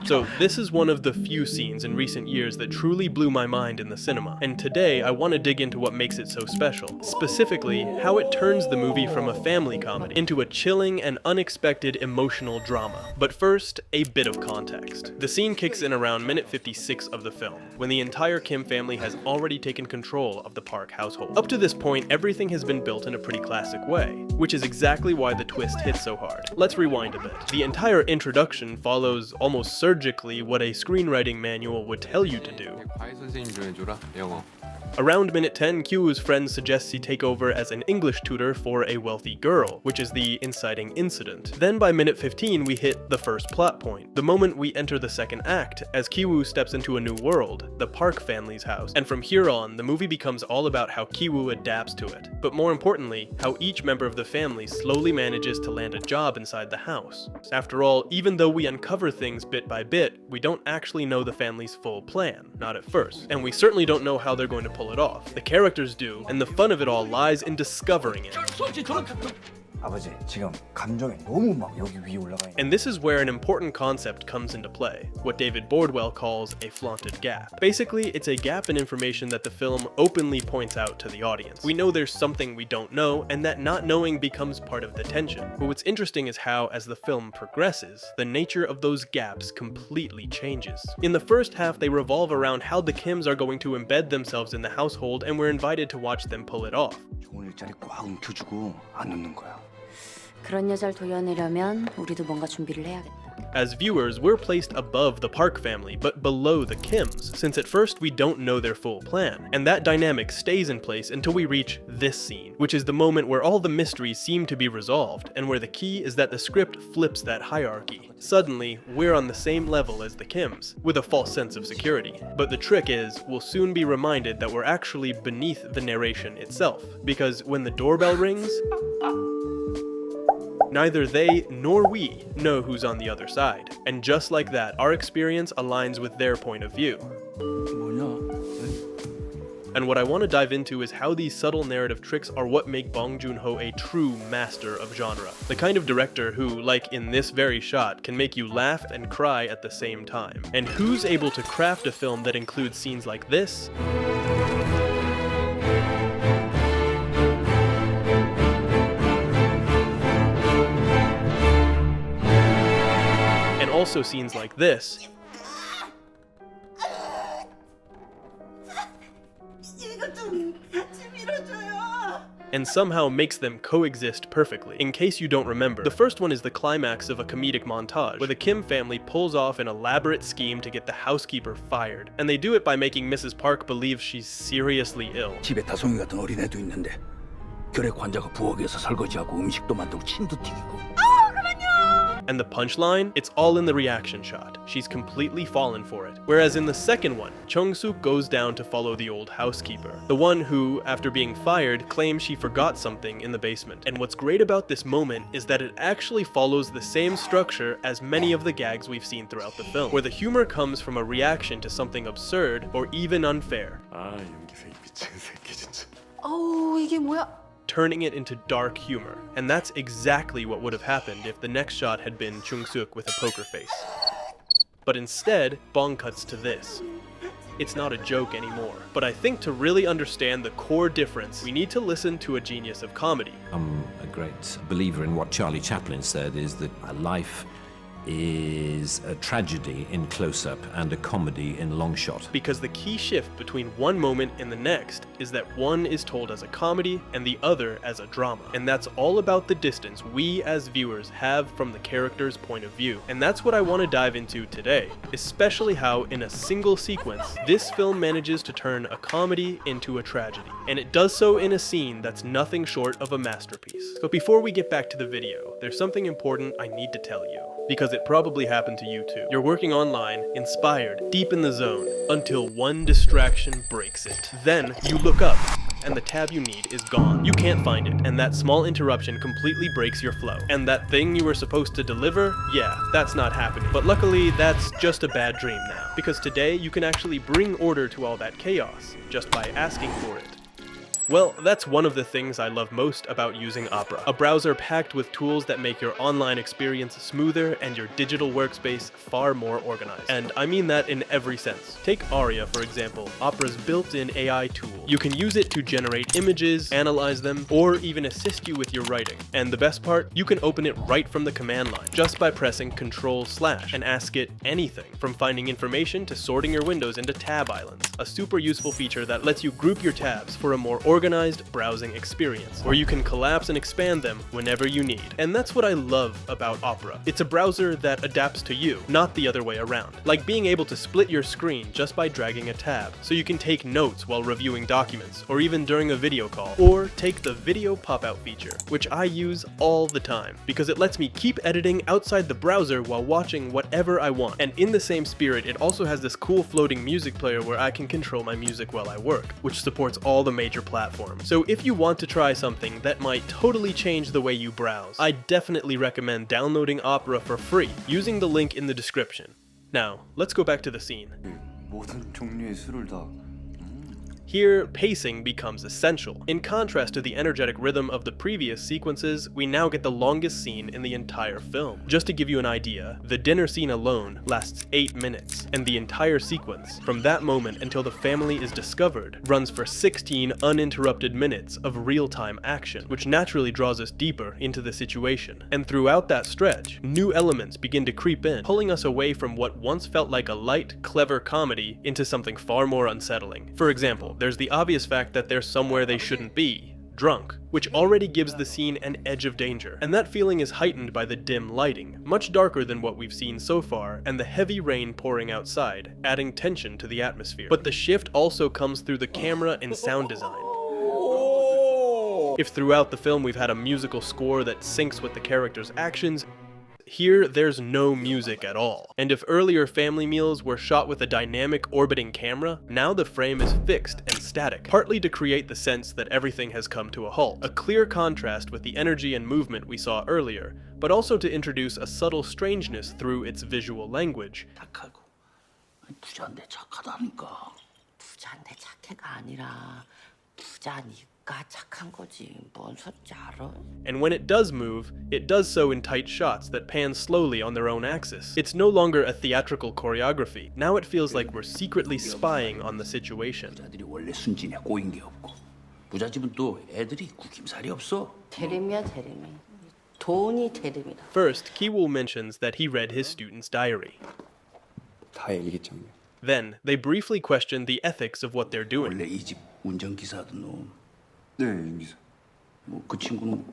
So this is one of the few scenes in recent years that truly blew my mind in the cinema, and today I want to dig into what makes it so special, specifically how it turns the movie from a family comedy into a chilling and unexpected emotional drama. But first, a bit of context. The scene kicks in around minute 56 of the film, when the entire Kim family has already taken control of the Park household. Up to this point, everything has been built in a pretty classic way, which is exactly why the twist hits so hard. Let's rewind a bit. The entire introduction follows almost surgically what a screenwriting manual would tell you to do. Around minute 10, Kyu-woo's friend suggests he take over as an English tutor for a wealthy girl, which is the inciting incident. Then by minute 15, we hit the first plot point, the moment we enter the second act, as Kyu-woo steps into a new world, the Park family's house. And from here on, the movie becomes all about how Kyu-woo adapts to it, but more importantly, how each member of the family slowly manages to land a job inside the house. After all, even though we uncover things bit by bit, we don't actually know the family's full plan, not at first. And we certainly don't know how they're going to pull it off. The characters do, and the fun of it all lies in discovering it. And this is where an important concept comes into play, what David Bordwell calls a flaunted gap. Basically, it's a gap in information that the film openly points out to the audience. We know there's something we don't know, and that not knowing becomes part of the tension. But what's interesting is how, as the film progresses, the nature of those gaps completely changes. In the first half, they revolve around how the Kims are going to embed themselves in the household, and we're invited to watch them pull it off. 그런 여자를 도려내려면 우리도 뭔가 준비를 해야겠다. As viewers, we're placed above the Park family, but below the Kims, since at first we don't know their full plan. And that dynamic stays in place until we reach this scene, which is the moment where all the mysteries seem to be resolved, and where the key is that the script flips that hierarchy. Suddenly, we're on the same level as the Kims, with a false sense of security. But the trick is, we'll soon be reminded that we're actually beneath the narration itself, because when the doorbell rings, neither they nor we know who's on the other side. And just like that, our experience aligns with their point of view. And what I want to dive into is how these subtle narrative tricks are what make Bong Joon-ho a true master of genre. The kind of director who, like in this very shot, can make you laugh and cry at the same time. And who's able to craft a film that includes scenes like this, also scenes like this, and somehow makes them coexist perfectly. In case you don't remember, the first one is the climax of a comedic montage, where the Kim family pulls off an elaborate scheme to get the housekeeper fired, and they do it by making Mrs. Park believe she's seriously ill. 집에 다송이 같은 어린애도 있는데 결핵 환자가 부엌에서 설거지하고 음식도 만들고 침도 튀기고. And the punchline? It's all in the reaction shot. She's completely fallen for it. Whereas in the second one, Chung-suk goes down to follow the old housekeeper, the one who, after being fired, claims she forgot something in the basement. And what's great about this moment is that it actually follows the same structure as many of the gags we've seen throughout the film, where the humor comes from a reaction to something absurd or even unfair. 이게 뭐야? Turning it into dark humor. And that's exactly what would have happened if the next shot had been Chung-suk with a poker face. But instead, Bong cuts to this. It's not a joke anymore. But I think to really understand the core difference, we need to listen to a genius of comedy. I'm a great believer in what Charlie Chaplin said, is that a life is a tragedy in close-up and a comedy in long shot. Because the key shift between one moment and the next is that one is told as a comedy and the other as a drama. And that's all about the distance we as viewers have from the character's point of view. And that's what I want to dive into today, especially how in a single sequence, this film manages to turn a comedy into a tragedy. And it does so in a scene that's nothing short of a masterpiece. But before we get back to the video, there's something important I need to tell you. Because it probably happened to you too. You're working online, inspired, deep in the zone, until one distraction breaks it. Then you look up, and the tab you need is gone. You can't find it, and that small interruption completely breaks your flow. And that thing you were supposed to deliver, yeah, that's not happening. But luckily, that's just a bad dream now. Because today, you can actually bring order to all that chaos, just by asking for it. Well, that's one of the things I love most about using Opera. A browser packed with tools that make your online experience smoother and your digital workspace far more organized. And I mean that in every sense. Take Aria, for example, Opera's built-in AI tool. You can use it to generate images, analyze them, or even assist you with your writing. And the best part, you can open it right from the command line, just by pressing Ctrl/ and ask it anything, from finding information to sorting your windows into tab islands. A super useful feature that lets you group your tabs for a more organized browsing experience, where you can collapse and expand them whenever you need. And that's what I love about Opera. It's a browser that adapts to you, not the other way around. Like being able to split your screen just by dragging a tab, so you can take notes while reviewing documents, or even during a video call. Or take the video pop-out feature, which I use all the time, because it lets me keep editing outside the browser while watching whatever I want. And in the same spirit, it also has this cool floating music player where I can control my music while I work, which supports all the major platforms. So if you want to try something that might totally change the way you browse, I definitely recommend downloading Opera for free, using the link in the description. Now, let's go back to the scene. 모든 종류의 술을 다. Here, pacing becomes essential. In contrast to the energetic rhythm of the previous sequences, we now get the longest scene in the entire film. Just to give you an idea, the dinner scene alone lasts 8 minutes, and the entire sequence, from that moment until the family is discovered, runs for 16 uninterrupted minutes of real-time action, which naturally draws us deeper into the situation. And throughout that stretch, new elements begin to creep in, pulling us away from what once felt like a light, clever comedy into something far more unsettling. For example, there's the obvious fact that they're somewhere they shouldn't be, drunk, which already gives the scene an edge of danger. And that feeling is heightened by the dim lighting, much darker than what we've seen so far, and the heavy rain pouring outside, adding tension to the atmosphere. But the shift also comes through the camera and sound design. If throughout the film we've had a musical score that syncs with the characters' actions, here, there's no music at all. And if earlier family meals were shot with a dynamic orbiting camera, now the frame is fixed and static, partly to create the sense that everything has come to a halt. A clear contrast with the energy and movement we saw earlier, but also to introduce a subtle strangeness through its visual language. 착하고 부자인데 착하다니까. 부자인데 착해가 아니라 부자니까 착한 거지. 뭔 소리인지 알아? And when it does move, it does so in tight shots that pan slowly on their own axis. It's no longer a theatrical choreography. Now it feels like we're secretly spying on the situation. 부자들이 원래 순진해 꼬인 게 없고 부자 집은 또 애들이 구김살이 없어. 대림이야 대림이. 돈이 대림이다. First, Ki-woo mentions that he read his student's diary. 다 일기장이야. Then, they briefly question the ethics of what they're doing. 원래 이 집 운전기사 하던 놈. 네, 임기사. 그 친구는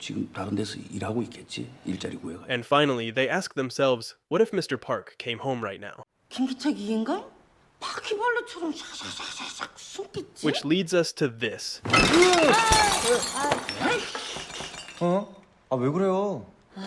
지금 다른 데서 일하고 있겠지. 일자리 구해가. And finally, they ask themselves, what if Mr. Park came home right now? 김기택 이 인간? 바퀴벌레처럼 샤샤샤샥 숨겠지? Which leads us to this. 왜 그래요?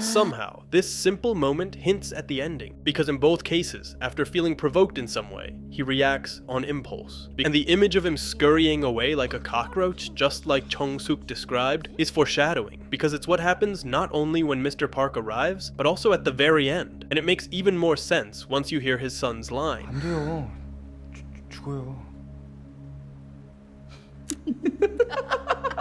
Somehow, this simple moment hints at the ending, because in both cases, after feeling provoked in some way, he reacts on impulse. And the image of him scurrying away like a cockroach, just like Chong-suk described, is foreshadowing, because it's what happens not only when Mr. Park arrives, but also at the very end. And it makes even more sense once you hear his son's line. 안 돼요. 죽어요.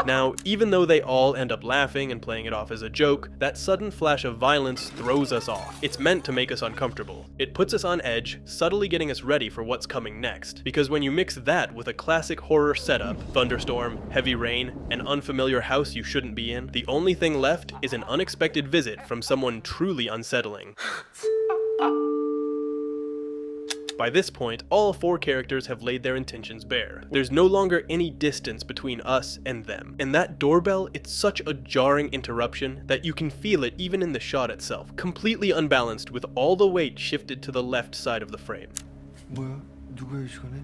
Now, even though they all end up laughing and playing it off as a joke, that sudden flash of violence throws us off. It's meant to make us uncomfortable. It puts us on edge, subtly getting us ready for what's coming next. Because when you mix that with a classic horror setup, thunderstorm, heavy rain, an unfamiliar house you shouldn't be in, the only thing left is an unexpected visit from someone truly unsettling. By this point, all 4 characters have laid their intentions bare. There's no longer any distance between us and them. And that doorbell, it's such a jarring interruption that you can feel it even in the shot itself, completely unbalanced with all the weight shifted to the left side of the frame. 뭐야? 누구야 이 시간에?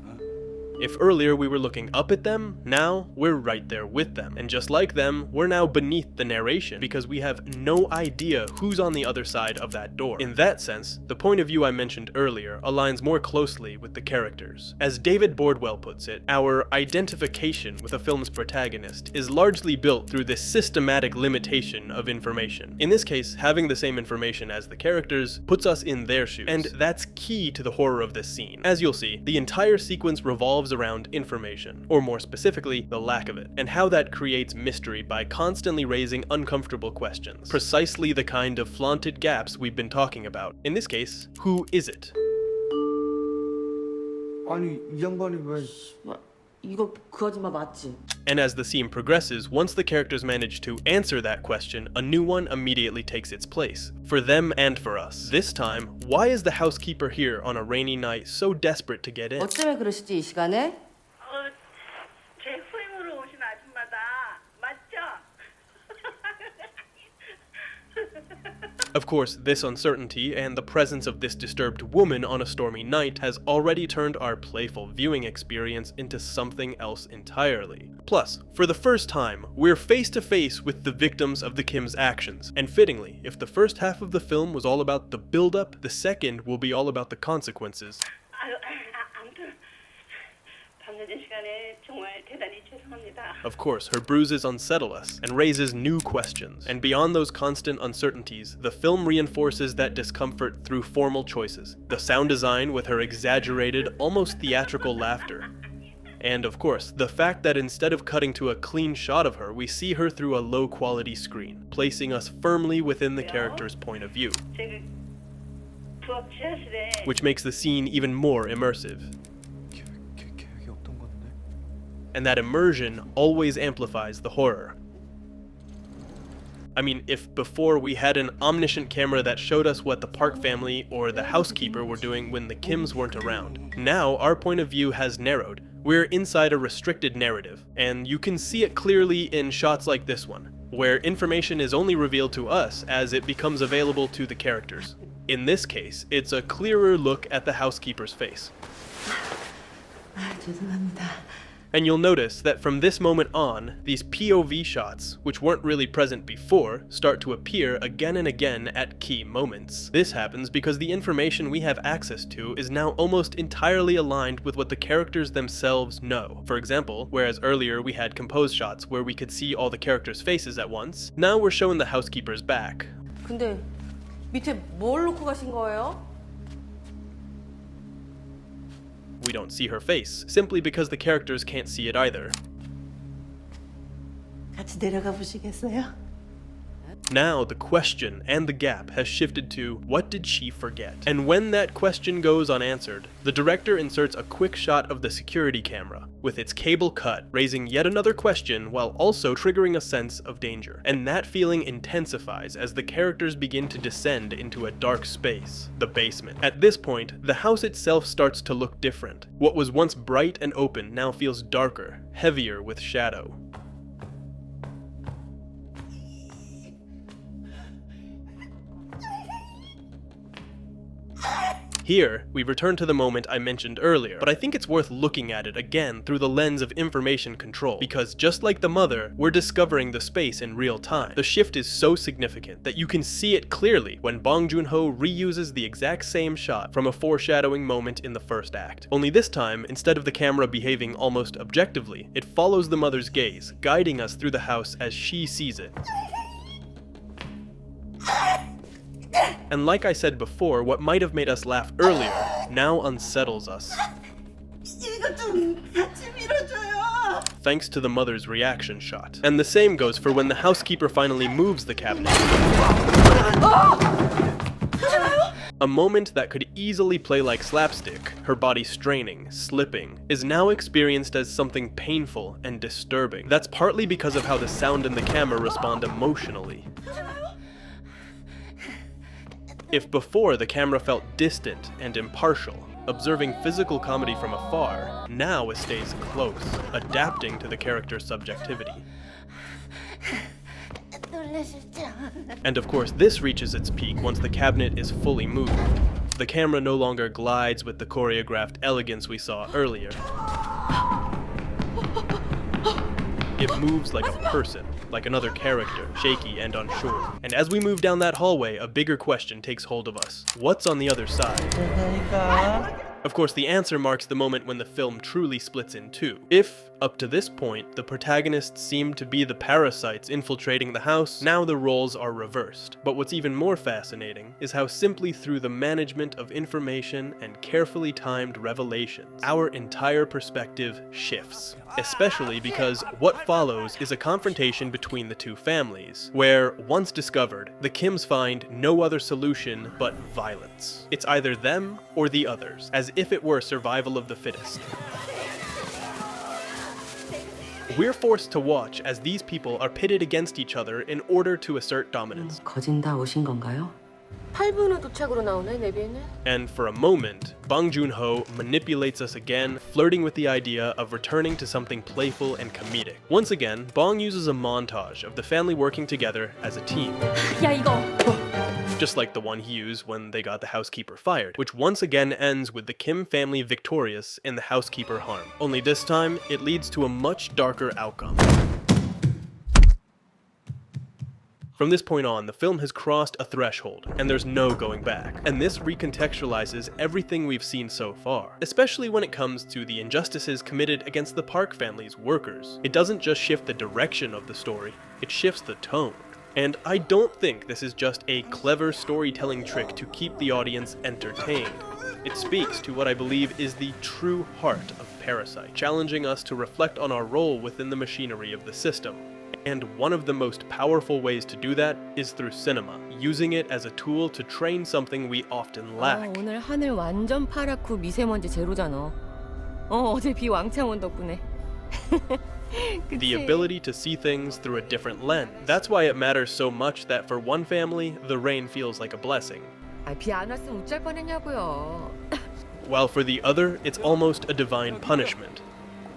If earlier we were looking up at them, now we're right there with them. And just like them, we're now beneath the narration because we have no idea who's on the other side of that door. In that sense, the point of view I mentioned earlier aligns more closely with the characters. As David Bordwell puts it, our identification with a film's protagonist is largely built through this systematic limitation of information. In this case, having the same information as the characters puts us in their shoes. And that's key to the horror of this scene. As you'll see, the entire sequence revolves revolves around information, or more specifically, the lack of it, and how that creates mystery by constantly raising uncomfortable questions. Precisely the kind of flaunted gaps we've been talking about. In this case, who is it? 아니 이 양반이 왜? 이거 그 아줌마 맞지? And as the scene progresses, once the characters manage to answer that question, a new one immediately takes its place. For them and for us. This time, why is the housekeeper here on a rainy night so desperate to get in? 어쩌면 그러시지 이 시간에? 제 후임으로 오신 아줌마다. 맞죠? Of course, this uncertainty and the presence of this disturbed woman on a stormy night has already turned our playful viewing experience into something else entirely. Plus, for the first time, we're face to face with the victims of the Kim's actions. And fittingly, if the first half of the film was all about the build-up, the second will be all about the consequences. 아무튼 밤늦은 시간에 정말 대단히 죄송합니다. Of course, her bruises unsettle us and raises new questions. And beyond those constant uncertainties, the film reinforces that discomfort through formal choices. The sound design with her exaggerated, almost theatrical laughter. And of course, the fact that instead of cutting to a clean shot of her, we see her through a low-quality screen, placing us firmly within the character's point of view. 부엌 지하실에 Which makes the scene even more immersive. 계획이 없던 건데. And that immersion always amplifies the horror. I mean, if before we had an omniscient camera that showed us what the Park family or the housekeeper were doing when the Kims weren't around, now our point of view has narrowed. We're inside a restricted narrative, and you can see it clearly in shots like this one, where information is only revealed to us as it becomes available to the characters. In this case, it's a clearer look at the housekeeper's face. 죄송합니다. And you'll notice that from this moment on, these POV shots, which weren't really present before, start to appear again and again at key moments. This happens because the information we have access to is now almost entirely aligned with what the characters themselves know. For example, whereas earlier we had composed shots where we could see all the characters' faces at once, now we're showing the housekeeper's back. 근데 밑에 뭘 놓고 가신 거예요? We don't see her face, simply because the characters can't see it either. 같이 내려가 보시겠어요? Now the question and the gap has shifted to, what did she forget? And when that question goes unanswered, the director inserts a quick shot of the security camera, with its cable cut, raising yet another question while also triggering a sense of danger. And that feeling intensifies as the characters begin to descend into a dark space, the basement. At this point, the house itself starts to look different. What was once bright and open now feels darker, heavier with shadow. Here, we return to the moment I mentioned earlier, but I think it's worth looking at it again through the lens of information control, because just like the mother, we're discovering the space in real time. The shift is so significant that you can see it clearly when Bong Joon-ho reuses the exact same shot from a foreshadowing moment in the first act. Only this time, instead of the camera behaving almost objectively, it follows the mother's gaze, guiding us through the house as she sees it. And like I said before, what might have made us laugh earlier now unsettles us. 이거 좀 같이 밀어줘요. Thanks to the mother's reaction shot. And the same goes for when the housekeeper finally moves the cabinet. A moment that could easily play like slapstick, her body straining, slipping, is now experienced as something painful and disturbing. That's partly because of how the sound and the camera respond emotionally. If before the camera felt distant and impartial, observing physical comedy from afar, now it stays close, adapting to the character's subjectivity. And of course, this reaches its peak once the cabinet is fully moved. The camera no longer glides with the choreographed elegance we saw earlier. It moves like a person, like another character, shaky and unsure. And as we move down that hallway, a bigger question takes hold of us. What's on the other side? Of course, the answer marks the moment when the film truly splits in two. If, Up to this point, the protagonists seem to be the parasites infiltrating the house. Now the roles are reversed. But what's even more fascinating is how simply through the management of information and carefully timed revelations, our entire perspective shifts. Especially because what follows is a confrontation between the two families, where, once discovered, the Kims find no other solution but violence. It's either them or the others, as if it were survival of the fittest. We're forced to watch as these people are pitted against each other in order to assert dominance. 거진다 오신 건가요? 8분 후 도착으로 나오네, 내비에는. And for a moment, Bong Joon-ho manipulates us again, flirting with the idea of returning to something playful and comedic. Once again, Bong uses a montage of the family working together as a team. 야, 이거. Just like the one he used when they got the housekeeper fired, which once again ends with the Kim family victorious and the housekeeper harmed. Only this time, it leads to a much darker outcome. From this point on, the film has crossed a threshold, and there's no going back. And this recontextualizes everything we've seen so far, especially when it comes to the injustices committed against the Park family's workers. It doesn't just shift the direction of the story, it shifts the tone. And I don't think this is just a clever storytelling trick to keep the audience entertained. It speaks to what I believe is the true heart of Parasite, challenging us to reflect on our role within the machinery of the system. And one of the most powerful ways to do that is through cinema, using it as a tool to train something we often lack. 오늘 하늘 완전 파랗고 미세먼지 제로잖아. 어제 비 왕창 온 덕분에. The ability to see things through a different lens. That's why it matters so much that for one family, the rain feels like a blessing. 비 안 왔으면 어쩔 뻔했냐고요. While for the other, it's almost a divine punishment.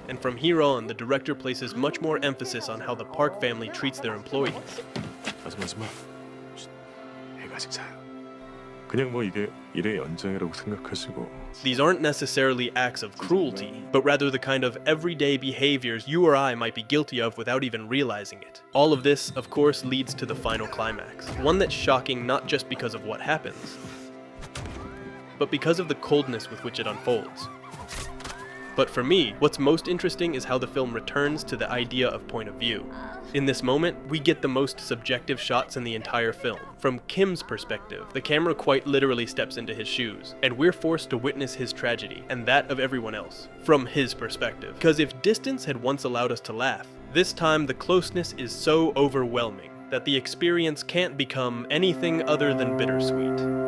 And from here on, the director places much more emphasis on how the Park family treats their employees. 마지막 해가 아직 자요. 그냥 뭐 이게 일의 연장이라고 생각하시고. These aren't necessarily acts of cruelty, but rather the kind of everyday behaviors you or I might be guilty of without even realizing it. All of this, of course, leads to the final climax, one that's shocking not just because of what happens, but because of the coldness with which it unfolds. But for me, what's most interesting is how the film returns to the idea of point of view. In this moment, we get the most subjective shots in the entire film. From Kim's perspective, the camera quite literally steps into his shoes, and we're forced to witness his tragedy, and that of everyone else, from his perspective. Because if distance had once allowed us to laugh, this time the closeness is so overwhelming that the experience can't become anything other than bittersweet.